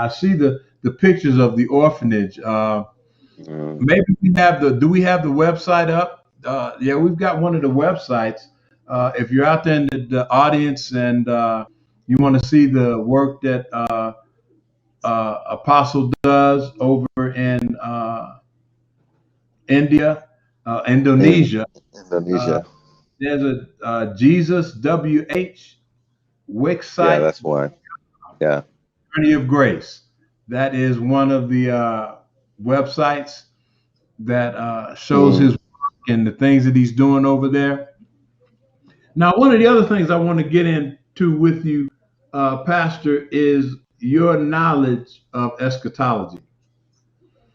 I see the pictures of the orphanage. Mm, Maybe we have the. Do we have the website up? Yeah, we've got one of the websites. If you're out there in the audience and you want to see the work that Apostle does over in India, in Indonesia, uh, Indonesia. there's a Jesus WH Wix Yeah, site, that's one. Yeah. Journey of Grace. That is one of the websites that shows his Mm, work and the things that he's doing over there. Now, one of the other things I want to get into with you, Pastor, is your knowledge of eschatology.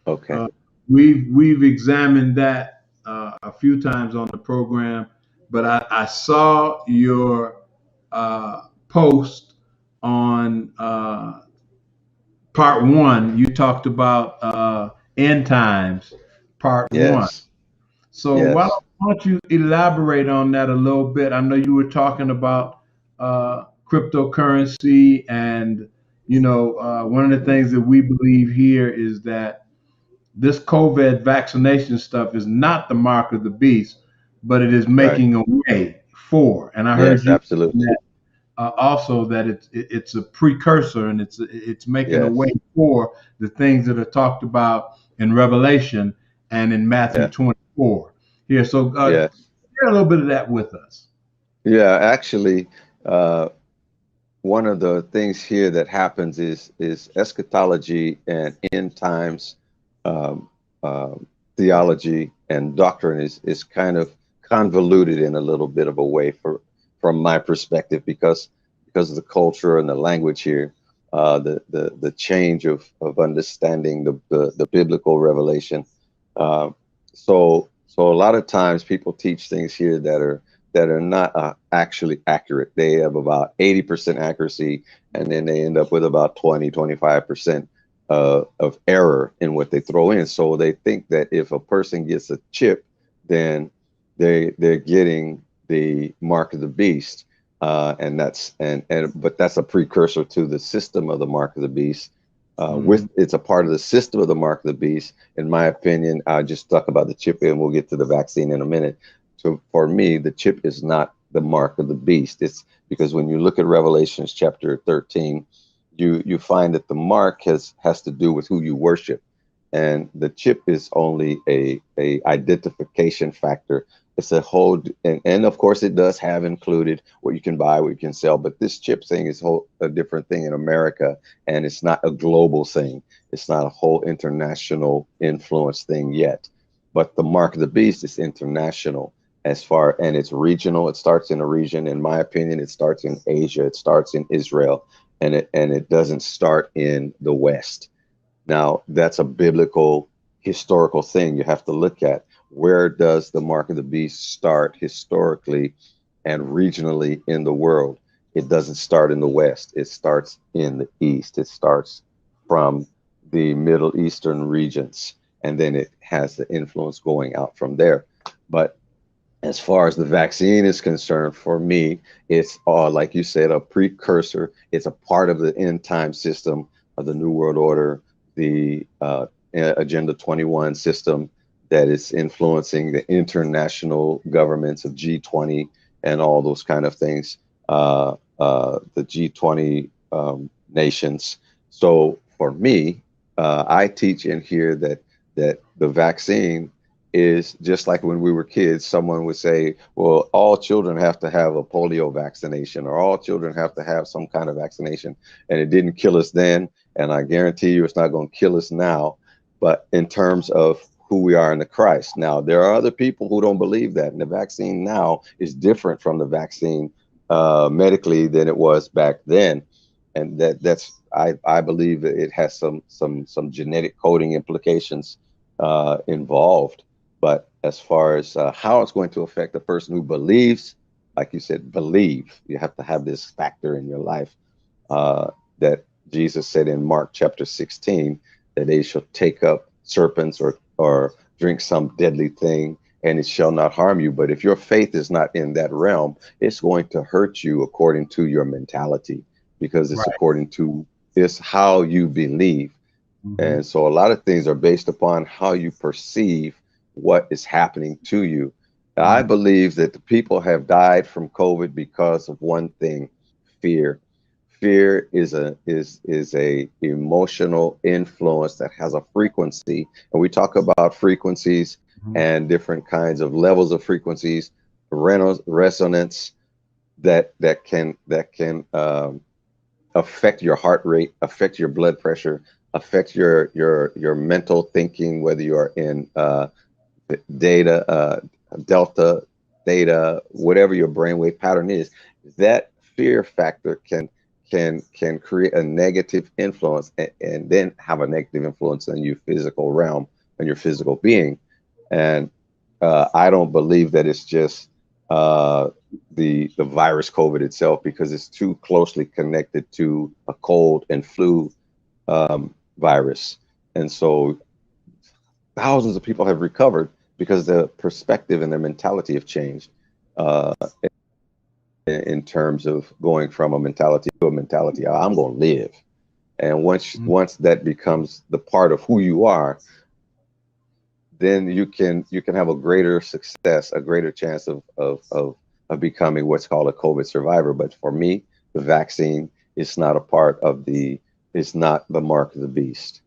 okay. Uh, we've examined that a few times on the program, but I saw your post on part one. You talked about end times, part one. Yes. So Yes. why don't you elaborate on that a little bit? I know you were talking about cryptocurrency, and one of the Mm, things that we believe here is that this COVID vaccination stuff is not the mark of the beast, but it is right. making a way for. And I heard Yes, you absolutely. also that it's a precursor and it's making a way Yes. for the things that are talked about in Revelation and in Matthew Yeah. 24. Here, so Yes. share a little bit of that with us. Yeah, actually, uh, one of the things here that happens is eschatology and end times um, theology and doctrine is kind of convoluted in a little bit of a way from my perspective because of the culture and the language here, the change of understanding the biblical revelation. Uh, so a lot of times people teach things here that are not actually accurate. They have about 80% accuracy, and then they end up with about 20, 25% of error in what they throw in. So they think that if a person gets a chip, then they're getting the mark of the beast, and but that's a precursor to the system of the mark of the beast. Mhm. With it's a part of the system of the mark of the beast. In my opinion, I just talk about the chip, and we'll get to the vaccine in a minute. So for me, the chip is not the mark of the beast. It's because when you look at Revelations chapter 13, you find that the mark has to do with who you worship, and the chip is only a identification factor. It's a whole, and of course it does have included what you can buy, what you can sell, but this chip thing is a different thing in America, and it's not a global thing. It's not a whole international influence thing yet. But the mark of the beast is international as far, and it's regional. It starts in a region. In my opinion, it starts in Asia. It starts in Israel, and it doesn't start in the West. Now, that's a biblical historical thing you have to look at. Where does the mark of the beast start historically and regionally in the world? It doesn't start in the West. It starts in the East. It starts from the Middle Eastern regions, and then it has the influence going out from there. But as far as the vaccine is concerned, for me, it's like you said, a precursor. It's a part of the end time system of the New World Order, the Agenda 21 system that is influencing the international governments of G20 and all those kind of things, the G20 nations. So for me, I teach in here that the vaccine is just like when we were kids, someone would say, well, all children have to have a polio vaccination or all children have to have some kind of vaccination. And it didn't kill us then. And I guarantee you it's not going to kill us now. But in terms of who we are in the Christ. Now, there are other people who don't believe that. And the vaccine now is different from the vaccine medically than it was back then. And I believe that it has some genetic coding implications involved. But as far as how it's going to affect a person who believes, like you said, believe, you have to have this factor in your life that Jesus said in Mark chapter 16 that they shall take up serpents or drink some deadly thing and it shall not harm you. But if your faith is not in that realm, it's going to hurt you according to your mentality because it's Right. according to it's how you believe. Mhm. And so a lot of things are based upon how you perceive what is happening to you. I Mhm. believe that the people have died from COVID because of one thing, fear. Fear is a emotional influence that has a frequency. And we talk about frequencies Mhm. and different kinds of levels of frequencies, resonance that can affect your heart rate, affect your blood pressure, affect your mental thinking, whether you are in data, delta, theta, whatever your brainwave pattern is. That fear factor can create a negative influence and then have a negative influence on your physical realm and your physical being. And I don't believe that it's just uh, the virus COVID itself, because it's too closely connected to a cold and flu virus. And so thousands of people have recovered because their perspective and their mentality have changed uh, in terms of going from a mentality to a mentality, I'm going to live. And Mhm. once that becomes the part of who you are, then you can have a greater success, a greater chance of becoming what's called a COVID survivor. But for me, the vaccine is not a part of it's not the mark of the beast.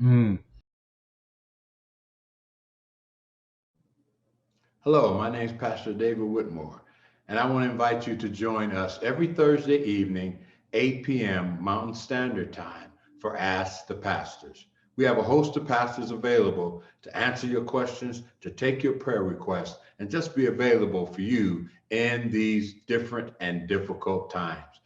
Mm. Hello, my name is Pastor David Whitmore, and I want to invite you to join us every Thursday evening, 8 p.m. Mountain Standard Time, for Ask the Pastors. We have a host of pastors available to answer your questions, to take your prayer requests, and just be available for you in these different and difficult times.